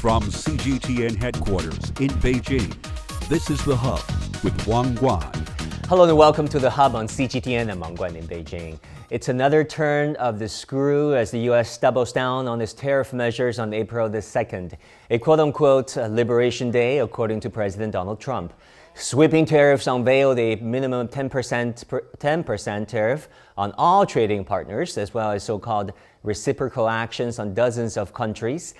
From CGTN headquarters in Beijing, this is The Hub with Wang Guan. Hello and welcome to The Hub on CGTN. I'm Wang Guan in Beijing. It's another turn of the screw as the U.S. doubles down on its tariff measures on April the 2nd, a quote-unquote Liberation Day, according to President Donald Trump. Sweeping tariffs unveiled a minimum 10% tariff on all trading partners, as well as so-called reciprocal actions on dozens of countries.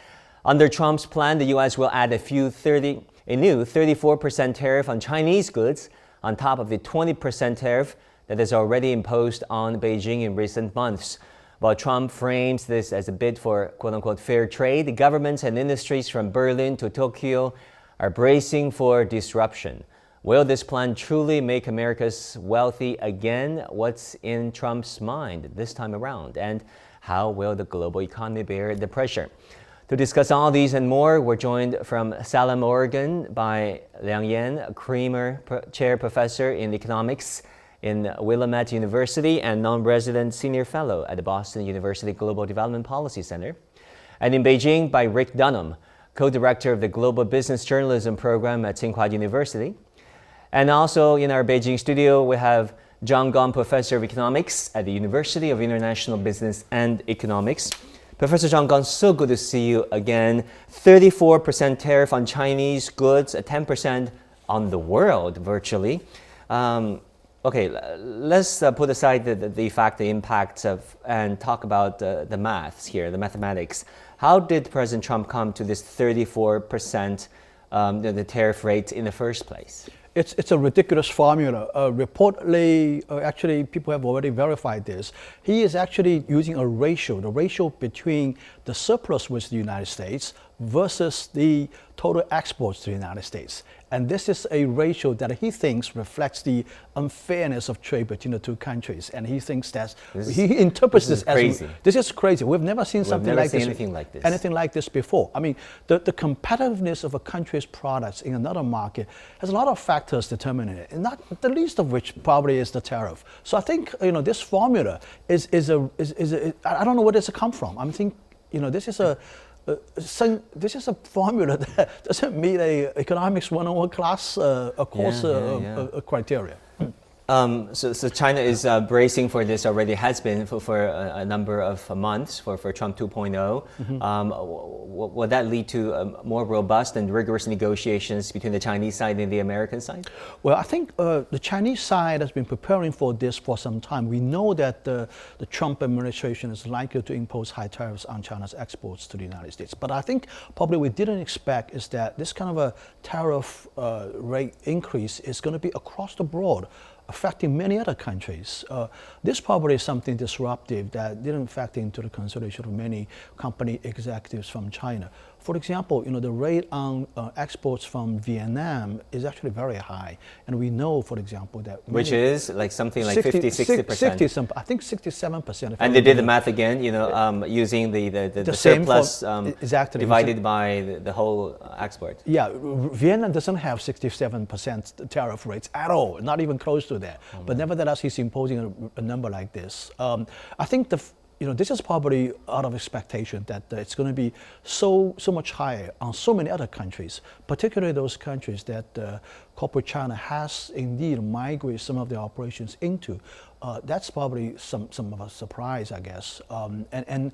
Under Trump's plan, the U.S. will add a new 34% tariff on Chinese goods on top of the 20% tariff that is already imposed on Beijing in recent months. While Trump frames this as a bid for quote-unquote fair trade, the governments and industries from Berlin to Tokyo are bracing for disruption. Will this plan truly make America's wealthy again? What's in Trump's mind this time around? And how will the global economy bear the pressure? To discuss all these and more, we're joined from Salem, Oregon by Liang Yan, a Kremer Chair Professor in Economics in Willamette University and non-resident Senior Fellow at the Boston University Global Development Policy Center. And in Beijing by Rick Dunham, Co-Director of the Global Business Journalism Program at Tsinghua University. And also in our Beijing studio, we have John Gong, Professor of Economics at the University of International Business and Economics. Professor John Gong, so good to see you again. 34% tariff on Chinese goods, 10% on the world, virtually. Okay, let's put aside the fact, the impacts of, and talk about the maths here, the mathematics. How did President Trump come to this 34% the tariff rate in the first place? It's a ridiculous formula. Reportedly, actually, people have already verified this. He is actually using a ratio, the ratio between the surplus with the United States versus the total exports to the United States. And this is a ratio that he thinks reflects the unfairness of trade between the two countries. And he thinks that he interprets this as crazy. This is crazy. We've never seen something like this. Anything like this. Anything like this before. I mean, the competitiveness of a country's products in another market has a lot of factors determining it, and not the least of which probably is the tariff. So I think this formula is I don't know where this come from. I think this is a formula that doesn't meet a economics 101 class criteria. So China is bracing for this already, has been for a number of months for Trump 2.0. Will that lead to more robust and rigorous negotiations between the Chinese side and the American side? Well, I think the Chinese side has been preparing for this for some time. We know that the Trump administration is likely to impose high tariffs on China's exports to the United States. But I think probably we didn't expect is that this kind of a tariff rate increase is going to be across the board, affecting many other countries. This probably is something disruptive that didn't factor into the consideration of many company executives from China. For example, the rate on exports from Vietnam is actually very high. And we know, for example, that... Which is like something like 60%. I think 67%. And they did the math again, using the surplus exactly, divided by the whole export. Yeah, Vietnam doesn't have 67% tariff rates at all, not even close to that. But nevertheless, he's imposing a number like this. I think this is probably out of expectation that it's going to be so much higher on so many other countries, particularly those countries that corporate China has indeed migrated some of their operations into. That's probably some of a surprise, I guess. And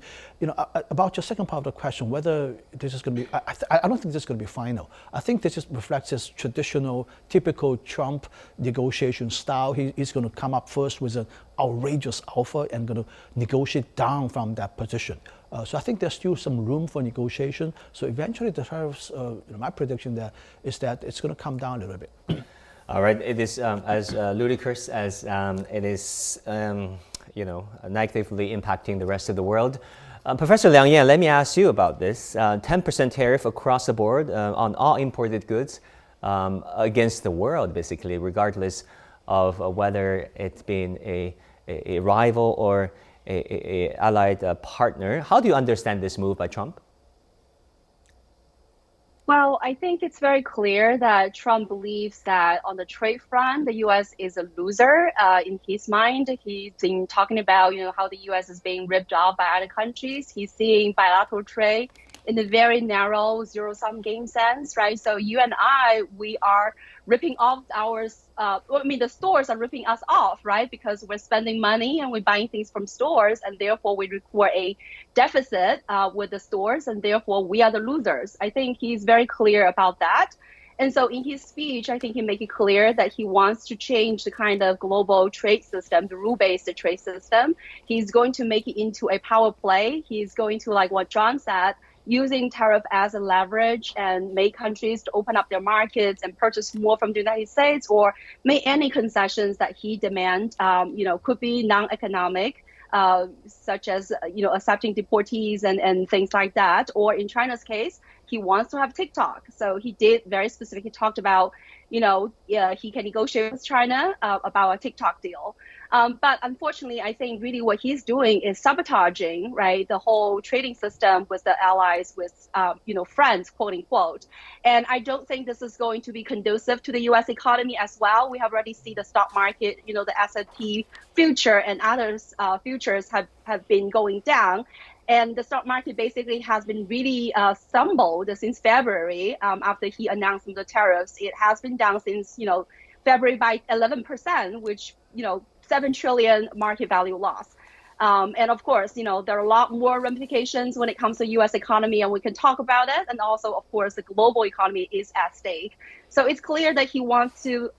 about your second part of the question, whether this is going to be, I don't think this is going to be final. I think this reflects his traditional, typical Trump negotiation style. He's going to come up first with an outrageous offer and going to negotiate down from that position. So I think there's still some room for negotiation. So eventually the tariffs, my prediction there is that it's going to come down a little bit. All right, it is as ludicrous as it is, negatively impacting the rest of the world. Professor Liang Yan, let me ask you about this. 10% tariff across the board on all imported goods against the world, basically, regardless of whether it's been a rival or a allied partner. How do you understand this move by Trump? Well, I think it's very clear that Trump believes that on the trade front, the U.S. is a loser. In his mind, he's been talking about, how the U.S. is being ripped off by other countries. He's seeing bilateral trade in a very narrow zero-sum game sense, right? So you and I, we are ripping off the stores are ripping us off, right? Because we're spending money and we're buying things from stores, and therefore we record a deficit with the stores, and therefore we are the losers. I think he's very clear about that. And so in his speech, I think he made it clear that he wants to change the kind of global trade system, the rule-based trade system. He's going to make it into a power play. He's going to, like what John said, using tariff as a leverage and make countries to open up their markets and purchase more from the United States, or make any concessions that he demands, could be non-economic, such as, accepting deportees and things like that. Or in China's case, he wants to have TikTok. So he did very specifically talked about, he can negotiate with China about a TikTok deal. But unfortunately, I think really what he's doing is sabotaging, right, the whole trading system with the allies, with, friends, quote unquote. And I don't think this is going to be conducive to the U.S. economy as well. We have already seen the stock market, the S&P future and others futures have been going down. And the stock market basically has been really stumbled since February after he announced the tariffs. It has been down since, February by 11%, which, 7 trillion market value loss. And of course, there are a lot more ramifications when it comes to U.S. economy, and we can talk about it. And also, of course, the global economy is at stake. So it's clear that he wants to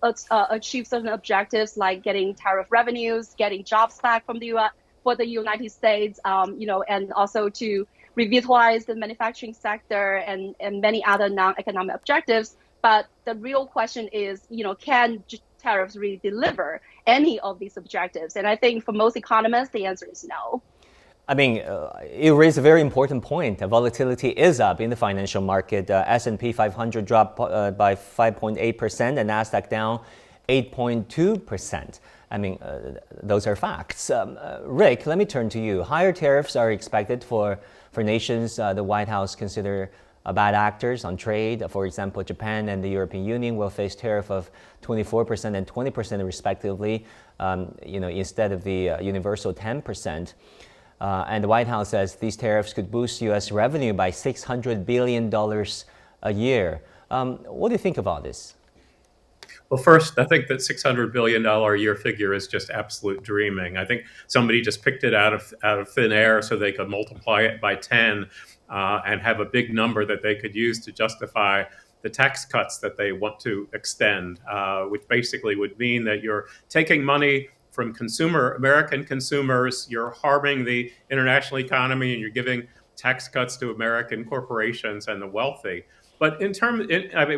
achieve certain objectives like getting tariff revenues, getting jobs back from the U.S. for the United States, and also to revitalize the manufacturing sector and many other non-economic objectives. But the real question is, can tariffs really deliver any of these objectives? And I think for most economists, the answer is no. I mean, you raised a very important point. Volatility is up in the financial market. S&P 500 dropped by 5.8% and NASDAQ down 8.2%. I mean, those are facts. Rick, let me turn to you. Higher tariffs are expected for nations the White House consider bad actors on trade. For example, Japan and the European Union will face tariff of 24% and 20% respectively, instead of the universal 10%. And the White House says these tariffs could boost U.S. revenue by $600 billion a year. What do you think about this? Well, first, I think that $600 billion a year figure is just absolute dreaming. I think somebody just picked it out of thin air so they could multiply it by 10 and have a big number that they could use to justify the tax cuts that they want to extend, which basically would mean that you're taking money from American consumers, you're harming the international economy, and you're giving tax cuts to American corporations and the wealthy. But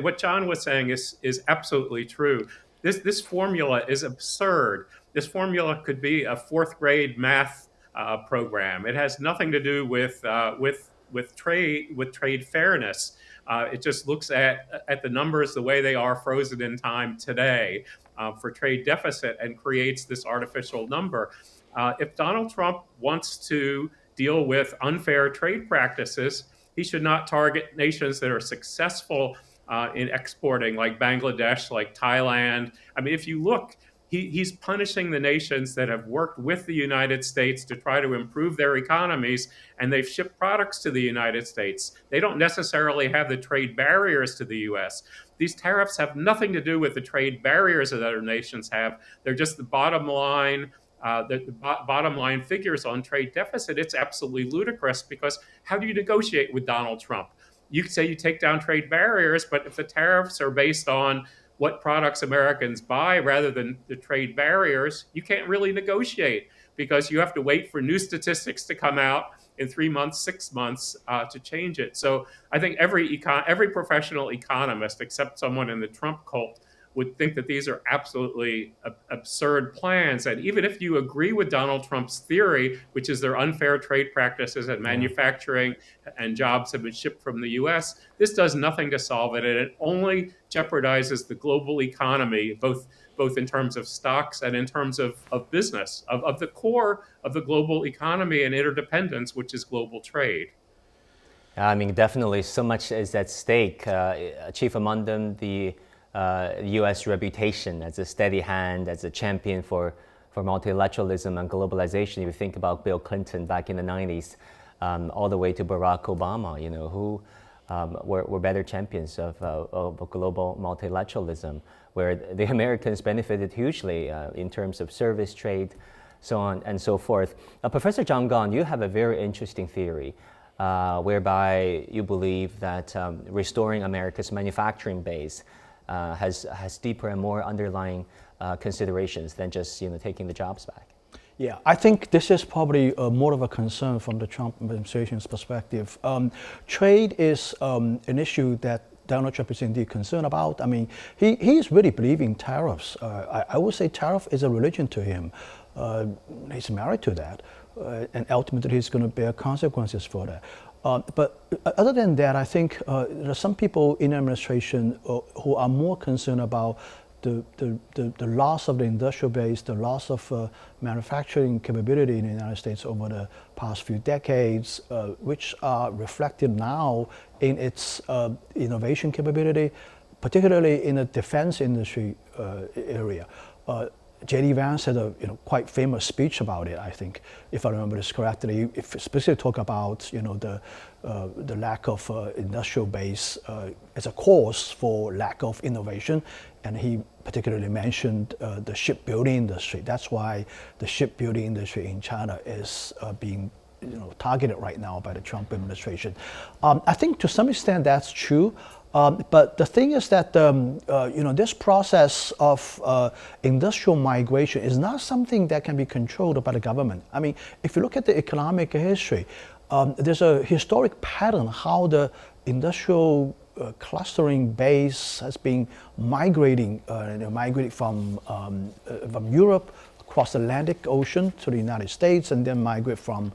what John was saying is absolutely true. This formula is absurd. This formula could be a fourth grade math program. It has nothing to do with trade fairness. It just looks at the numbers the way they are frozen in time today for trade deficit and creates this artificial number. If Donald Trump wants to deal with unfair trade practices, he should not target nations that are successful in exporting, like Bangladesh, like Thailand. I mean, if you look, he's punishing the nations that have worked with the United States to try to improve their economies, and they've shipped products to the United States. They don't necessarily have the trade barriers to the U.S. These tariffs have nothing to do with the trade barriers that other nations have. They're just the bottom line. The bottom line figures on trade deficit. It's absolutely ludicrous, because how do you negotiate with Donald Trump? You say you take down trade barriers, but if the tariffs are based on what products Americans buy rather than the trade barriers, you can't really negotiate, because you have to wait for new statistics to come out in 3 months, 6 months to change it. So I think every professional economist, except someone in the Trump cult, would think that these are absolutely absurd plans. And even if you agree with Donald Trump's theory, which is their unfair trade practices and manufacturing and jobs have been shipped from the US, this does nothing to solve it. And it only jeopardizes the global economy, both in terms of stocks and in terms of business, of the core of the global economy and interdependence, which is global trade. I mean, definitely so much is at stake. Chief among them, the U.S. reputation as a steady hand, as a champion for multilateralism and globalization. If you think about Bill Clinton back in the 90s, all the way to Barack Obama, who were better champions of global multilateralism, where the Americans benefited hugely in terms of service trade, so on and so forth. Professor John Gong, you have a very interesting theory whereby you believe that restoring America's manufacturing base has deeper and more underlying considerations than just taking the jobs back. Yeah, I think this is probably more of a concern from the Trump administration's perspective. Trade is an issue that Donald Trump is indeed concerned about. I mean, he is really believing tariffs. I would say tariff is a religion to him. He's married to that, and ultimately he's going to bear consequences for that. But other than that, I think there are some people in the administration who are more concerned about the loss of the industrial base, the loss of manufacturing capability in the United States over the past few decades, which are reflected now in its innovation capability, particularly in the defense industry area. J.D. Vance had a quite famous speech about it, I think, if I remember this correctly. If specifically talk about the lack of industrial base as a cause for lack of innovation, and he particularly mentioned the shipbuilding industry. That's why the shipbuilding industry in China is being targeted right now by the Trump administration. I think to some extent that's true. But the thing is that this process of industrial migration is not something that can be controlled by the government. I mean, if you look at the economic history, there's a historic pattern how the industrial clustering base has been migrating, from Europe across the Atlantic Ocean to the United States, and then migrate from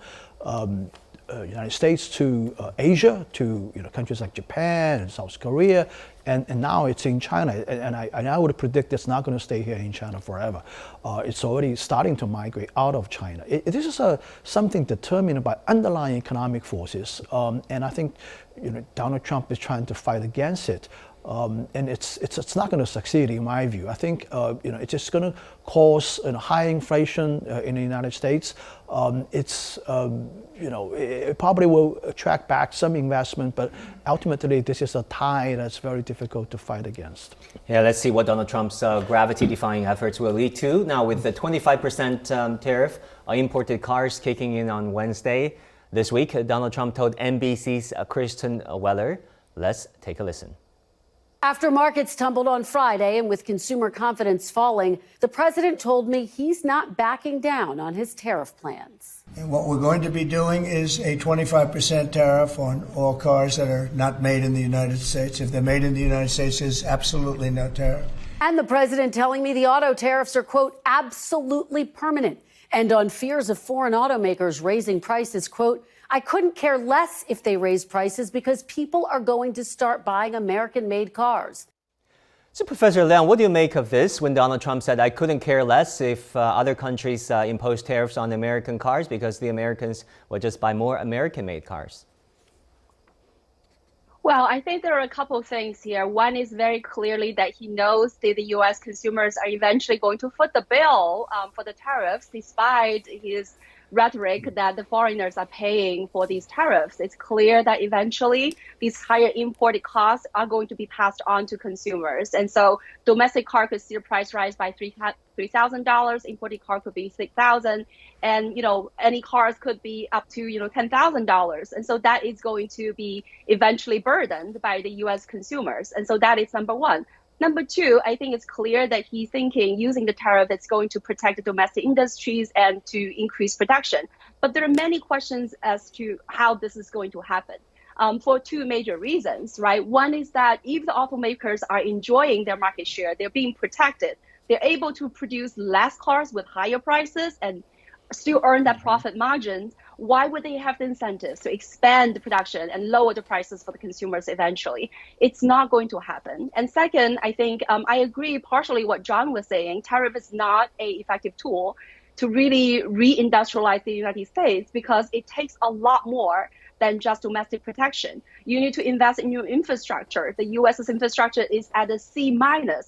United States to Asia, to countries like Japan and South Korea, and now it's in China. And I would predict it's not going to stay here in China forever. It's already starting to migrate out of China. This is something determined by underlying economic forces, and I think Donald Trump is trying to fight against it. And it's not going to succeed in my view. I think it's just going to cause high inflation in the United States. It probably will attract back some investment, but ultimately this is a tide that's very difficult to fight against. Yeah, let's see what Donald Trump's gravity-defying efforts will lead to. Now, with the 25% tariff on imported cars kicking in on Wednesday this week, Donald Trump told NBC's Kristen Weller. Let's take a listen. After markets tumbled on Friday and with consumer confidence falling, the president told me he's not backing down on his tariff plans. And what we're going to be doing is a 25% tariff on all cars that are not made in the United States. If they're made in the United States, there's absolutely no tariff. And the president telling me the auto tariffs are, quote, absolutely permanent. And on fears of foreign automakers raising prices, quote, I couldn't care less if they raise prices because people are going to start buying American-made cars. So, Professor Liang, what do you make of this when Donald Trump said, I couldn't care less if other countries impose tariffs on American cars because the Americans would just buy more American-made cars? Well, I think there are a couple of things here. One is very clearly that he knows that the U.S. consumers are eventually going to foot the bill for the tariffs, despite his rhetoric that the foreigners are paying for these tariffs. It's clear that eventually these higher imported costs are going to be passed on to consumers. And so domestic car could see the price rise by $3,000, imported car could be $6,000, and any cars could be up to $10,000. And so that is going to be eventually burdened by the US consumers. And so that is number one. Number two, I think it's clear that he's thinking using the tariff that's going to protect the domestic industries and to increase production. But there are many questions as to how this is going to happen for two major reasons, right? One is that if the automakers are enjoying their market share, they're being protected, they're able to produce less cars with higher prices and still earn that profit margin. Why would they have the incentives to expand the production and lower the prices for the consumers eventually? It's not going to happen. And second, I think I agree partially what John was saying. Tariff is not an effective tool to really reindustrialize the United States because it takes a lot more than just domestic protection. You need to invest in your infrastructure. The US's infrastructure is at a C-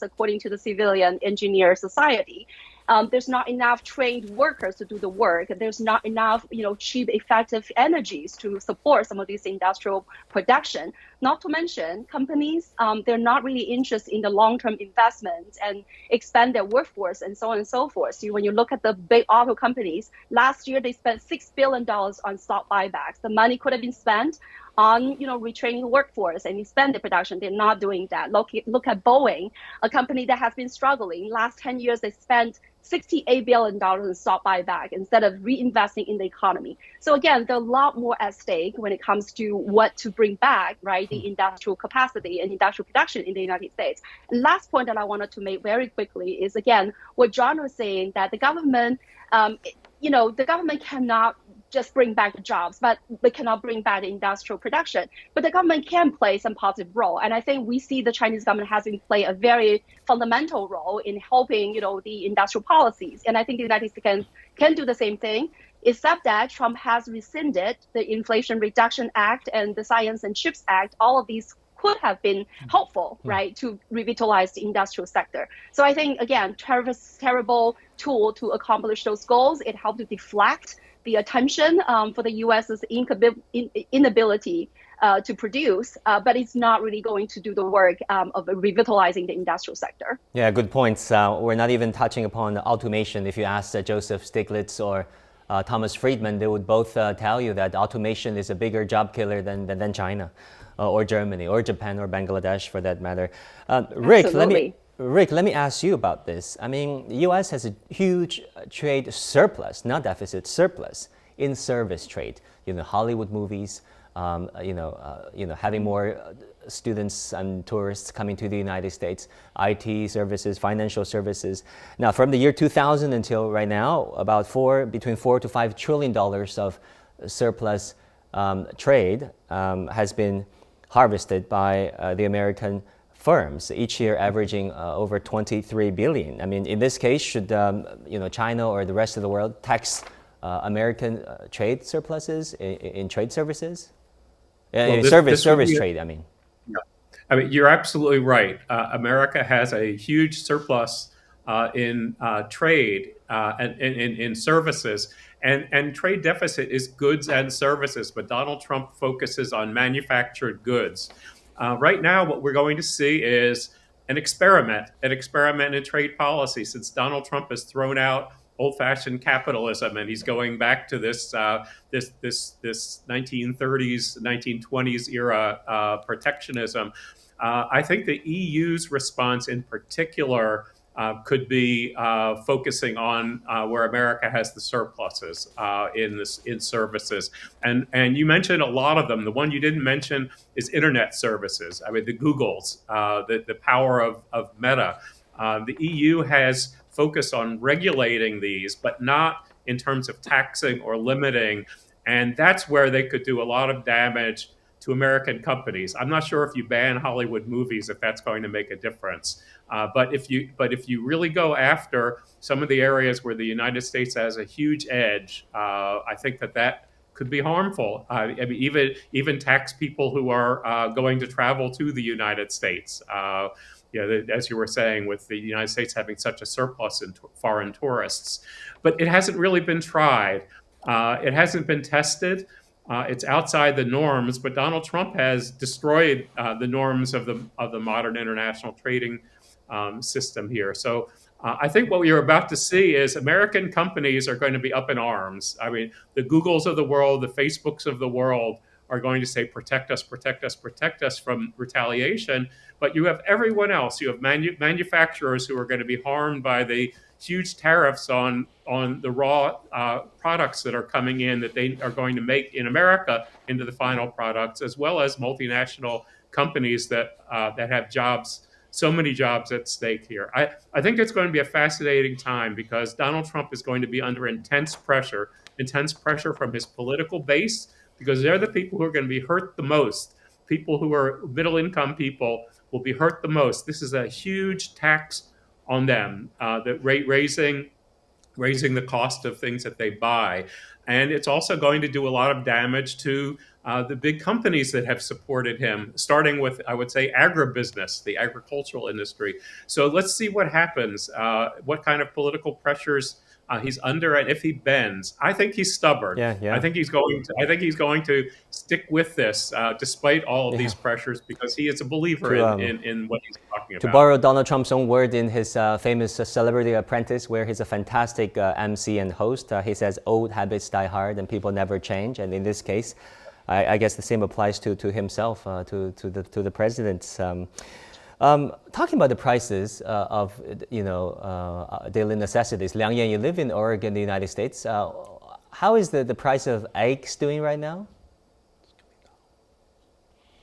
according to the Civilian Engineer Society. There's not enough trained workers to do the work. There's not enough, cheap, effective energies to support some of these industrial production. Not to mention, companies, they're not really interested in the long-term investments and expand their workforce and so on and so forth. So when you look at the big auto companies, last year they spent $6 billion on stock buybacks. The money could have been spent on retraining the workforce and expand the production. They're not doing that. Look at Boeing, a company that has been struggling. Last 10 years, they spent $68 billion in stock buyback instead of reinvesting in the economy. So again, there's a lot more at stake when it comes to what to bring back, right? The industrial capacity and industrial production in the United States. And last point that I wanted to make very quickly is, again, what John was saying, that the government, the government cannot just bring back the jobs, but they cannot bring back the industrial production. But the government can play some positive role. And I think we see the Chinese government has been playing a very fundamental role in helping, the industrial policies. And I think the United States can do the same thing, except that Trump has rescinded the Inflation Reduction Act and the Science and Chips Act. All of these could have been helpful, right, to revitalize the industrial sector. So I think, again, tariffs is a terrible tool to accomplish those goals. It helped to deflect the attention for the U.S.'s inability to produce, but it's not really going to do the work of revitalizing the industrial sector. Yeah, good points. We're not even touching upon automation. If you ask Joseph Stiglitz or Thomas Friedman, they would both tell you that automation is a bigger job killer than China or Germany or Japan or Bangladesh, for that matter. Rick, let me ask you about this. I mean, the U.S. has a huge trade surplus, not deficit, surplus in service trade. Hollywood movies, having more students and tourists coming to the United States, IT services, financial services. Now, from the year 2000 until right now, about between $4 to $5 trillion of surplus trade has been harvested by the American firms, each year averaging over 23 billion. I mean, in this case, should China or the rest of the world tax American trade surpluses in trade services? Service trade, I mean. Yeah. I mean, you're absolutely right. America has a huge surplus in trade and in services. And trade deficit is goods and services, but Donald Trump focuses on manufactured goods. Right now, what we're going to see is an experiment in trade policy, since Donald Trump has thrown out old-fashioned capitalism and he's going back to this 1930s, 1920s era protectionism. I think the EU's response in particular could be focusing on where America has the surpluses in services, and you mentioned a lot of them. The one you didn't mention is internet services. I mean, the Googles, the power of Meta. The EU has focused on regulating these, but not in terms of taxing or limiting, and that's where they could do a lot of damage to American companies. I'm not sure if you ban Hollywood movies, if that's going to make a difference. But if you really go after some of the areas where the United States has a huge edge, I think that could be harmful. I mean, even tax people who are going to travel to the United States. As you were saying, with the United States having such a surplus in foreign tourists, but it hasn't really been tried. It hasn't been tested. It's outside the norms, but Donald Trump has destroyed the norms of the modern international trading system here. So I think what you're about to see is American companies are going to be up in arms. I mean, the Googles of the world, the Facebooks of the world are going to say, protect us, protect us, protect us from retaliation. But you have everyone else. You have manufacturers who are going to be harmed by the huge tariffs on the raw products that are coming in that they are going to make in America into the final products, as well as multinational companies that have jobs, so many jobs at stake here. I think it's going to be a fascinating time because Donald Trump is going to be under intense pressure from his political base, because they're the people who are going to be hurt the most. People who are middle-income people will be hurt the most. This is a huge tax on them, that raising raising the cost of things that they buy. And it's also going to do a lot of damage to the big companies that have supported him, starting with, I would say, agribusiness, the agricultural industry. So let's see what happens, what kind of political pressures he's under, and if he bends. I think he's stubborn. Yeah. I think he's going to stick with this despite all of these pressures, because he is a believer in what he's talking about. To borrow Donald Trump's own word in his famous Celebrity Apprentice, where he's a fantastic MC and host, he says, "Old habits die hard, and people never change." And in this case, I guess the same applies to himself, to the president. Talking about the prices of daily necessities, Liang Yan, you live in Oregon, the United States. How is the price of eggs doing right now?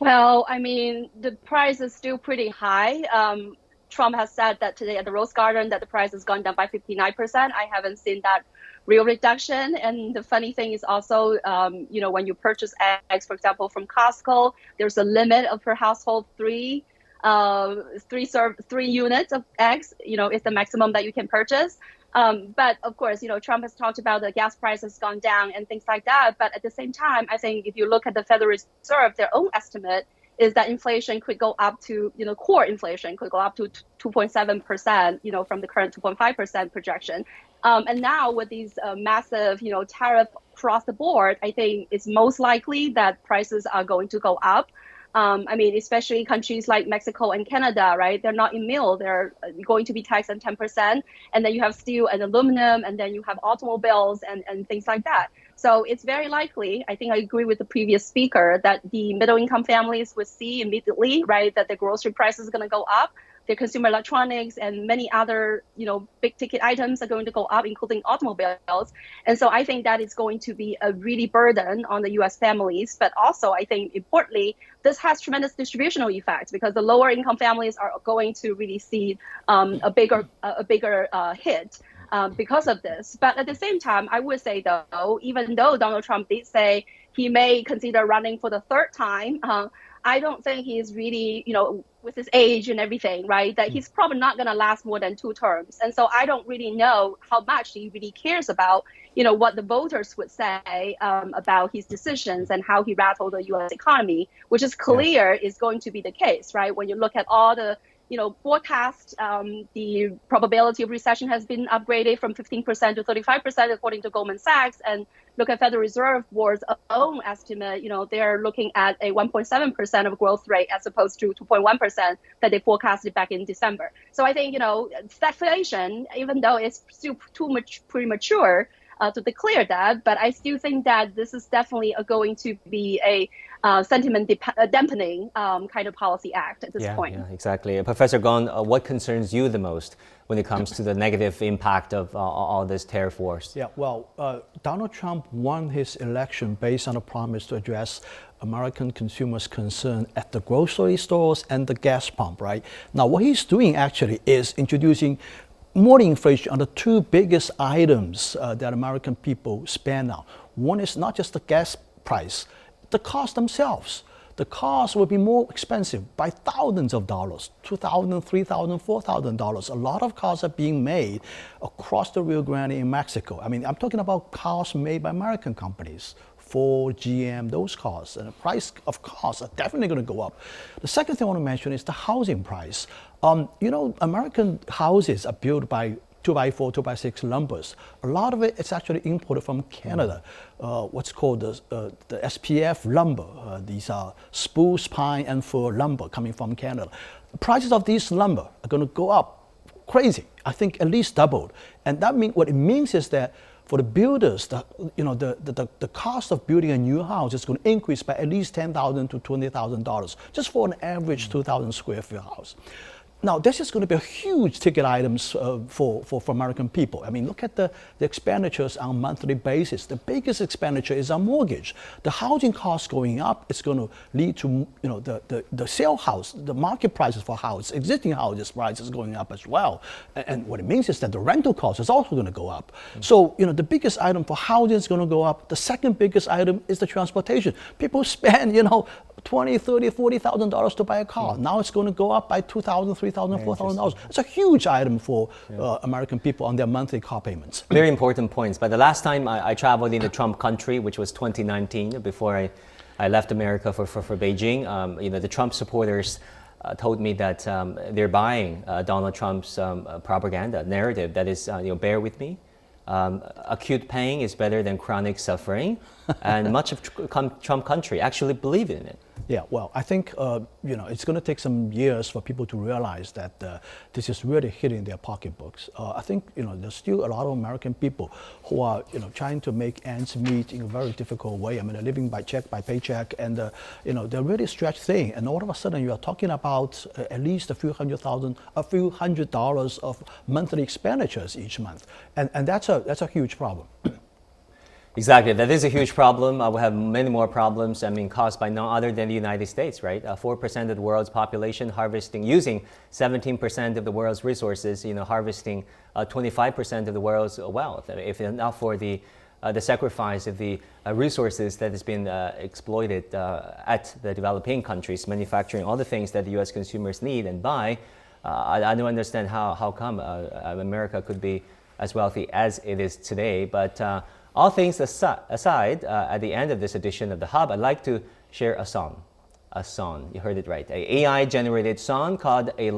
Well, I mean, the price is still pretty high. Trump has said that today at the Rose Garden that the price has gone down by 59%. I haven't seen that real reduction. And the funny thing is also, when you purchase eggs, for example, from Costco, there's a limit of per household three units of eggs, is the maximum that you can purchase. But of course, Trump has talked about the gas price has gone down and things like that. But at the same time, I think if you look at the Federal Reserve, their own estimate is that inflation could go up to, core inflation could go up to 2.7%, from the current 2.5% projection. And now with these massive, tariff across the board, I think it's most likely that prices are going to go up. Especially countries like Mexico and Canada, right? They're not immune. They're going to be taxed at 10%. And then you have steel and aluminum, and then you have automobiles and things like that. So it's very likely, I think I agree with the previous speaker, that the middle income families would see immediately, right, that the grocery price is going to go up. The consumer electronics and many other, big ticket items are going to go up, including automobiles. And so I think that is going to be a really burden on the U.S. families. But also, I think importantly, this has tremendous distributional effects, because the lower income families are going to really see a bigger hit because of this. But at the same time, I would say, though, even though Donald Trump did say he may consider running for the third time, I don't think he's really, with his age and everything, right, that he's probably not going to last more than 2 terms. And so I don't really know how much he really cares about, what the voters would say about his decisions and how he rattled the U.S. economy, which is clear is going to be the case, right? When you look at all the forecast, the probability of recession has been upgraded from 15% to 35%, according to Goldman Sachs. And look at Federal Reserve Board's own estimate, they're looking at a 1.7% of growth rate as opposed to 2.1% that they forecasted back in December. So I think, stagflation, even though it's still too much premature to declare that, but I still think that this is definitely going to be a sentiment dampening kind of policy act at this point. Yeah, exactly. Professor Gong, what concerns you the most when it comes to the negative impact of all this tariff wars? Yeah, well, Donald Trump won his election based on a promise to address American consumers' concern at the grocery stores and the gas pump, right? Now, what he's doing actually is introducing more inflation on the 2 biggest items that American people spend now. One is not just the gas price, the costs themselves. The cost will be more expensive by thousands of dollars, $2,000, $3,000, $4,000. A lot of cars are being made across the Rio Grande in Mexico. I'm talking about cars made by American companies, Ford, GM, those cars. And the price of cars are definitely going to go up. The second thing I want to mention is the housing price. American houses are built by 2x4, 2x6 lumbers. A lot of it is actually imported from Canada. What's called the SPF lumber. These are spruce, pine, and fir lumber coming from Canada. The prices of these lumber are going to go up crazy. I think at least doubled. And that what it means is that for the builders, the cost of building a new house is going to increase by at least $10,000 to $20,000 just for an average 2,000 square feet house. Now, this is going to be a huge ticket items for American people. Look at the expenditures on a monthly basis. The biggest expenditure is on mortgage. The housing costs going up is going to lead to the sale house, the market prices for house, existing houses prices going up as well. And what it means is that the rental cost is also going to go up. So the biggest item for housing is going to go up. The second biggest item is the transportation. People spend $20,000, $30,000, $40,000 to buy a car. Now it's going to go up by $2,000, $3,000, $4,000. It's a huge item for American people on their monthly car payments. Very important points. But the last time I traveled in the Trump country, which was 2019, before I left America for Beijing, the Trump supporters told me that they're buying Donald Trump's propaganda narrative. That is, bear with me. Acute pain is better than chronic suffering, and much of Trump country actually believe in it. Yeah, well, I think it's going to take some years for people to realize that this is really hitting their pocketbooks. I think there's still a lot of American people who are trying to make ends meet in a very difficult way. I mean, they're living by paycheck, and they're really stretched thin. And all of a sudden, you are talking about at least a few $100 of monthly expenditures each month, and that's a huge problem. Exactly, that is a huge problem. We have many more problems, caused by none other than the United States, right? 4% of the world's population using 17% of the world's resources, harvesting 25% of the world's wealth. If not for the sacrifice of the resources that has been exploited at the developing countries, manufacturing all the things that the U.S. consumers need and buy, I don't understand how come America could be as wealthy as it is today. But all things aside, at the end of this edition of The Hub, I'd like to share a song. You heard it right. An AI-generated song called A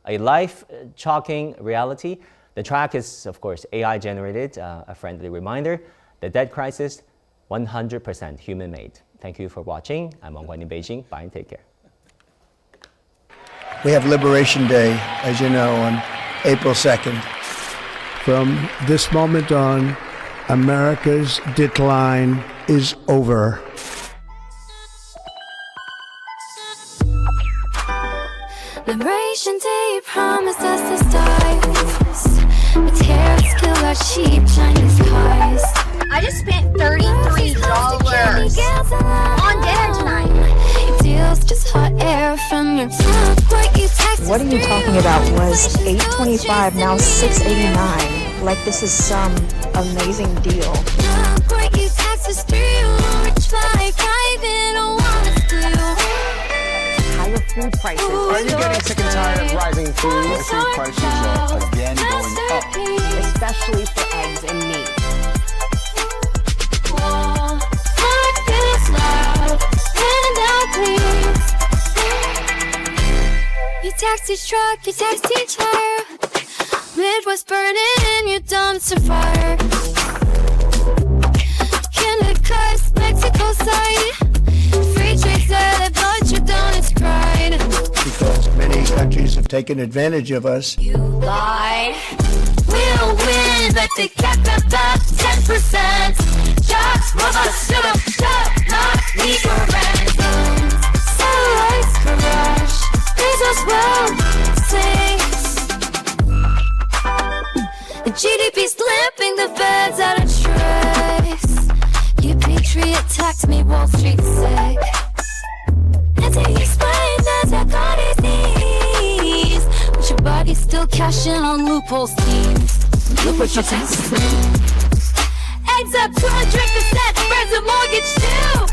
Life-Shocking Reality. The track is, of course, AI-generated. A friendly reminder, the debt crisis, 100% human-made. Thank you for watching. I'm Wang Guan in Beijing. Bye and take care. We have Liberation Day, as you know, on April 2nd. From this moment on, America's decline is over. Liberation Day promised us the stars, but tariffs kill our cheap Chinese cars. I just spent $33 on dinner tonight. Deals just hot air from your top. What are you talking about? Was $8.25 now $6.89? Like this is some amazing deal. Higher food prices. Are you getting sick and tired of rising food? Food prices are again going up, especially for eggs and meat. Your taxi's truck, your taxi tire, Midwest burning, your dumpster fire. Canada cuts, Mexico side, free trade said, but you don't, it's pride. Because many countries have taken advantage of us. You lied. We'll win, but they kept up that 10%. Jobs, robots, shut up, not legal rent. Satellites crash, Bezos will sing. The GDP's slipping, the Fed's out of tricks. Your patriot tax made Wall Street sick. And to explain that's how God is knees, but your body's still cashing on loophole schemes. Look what your taxes do. Eggs up 200%, spreads a mortgage too.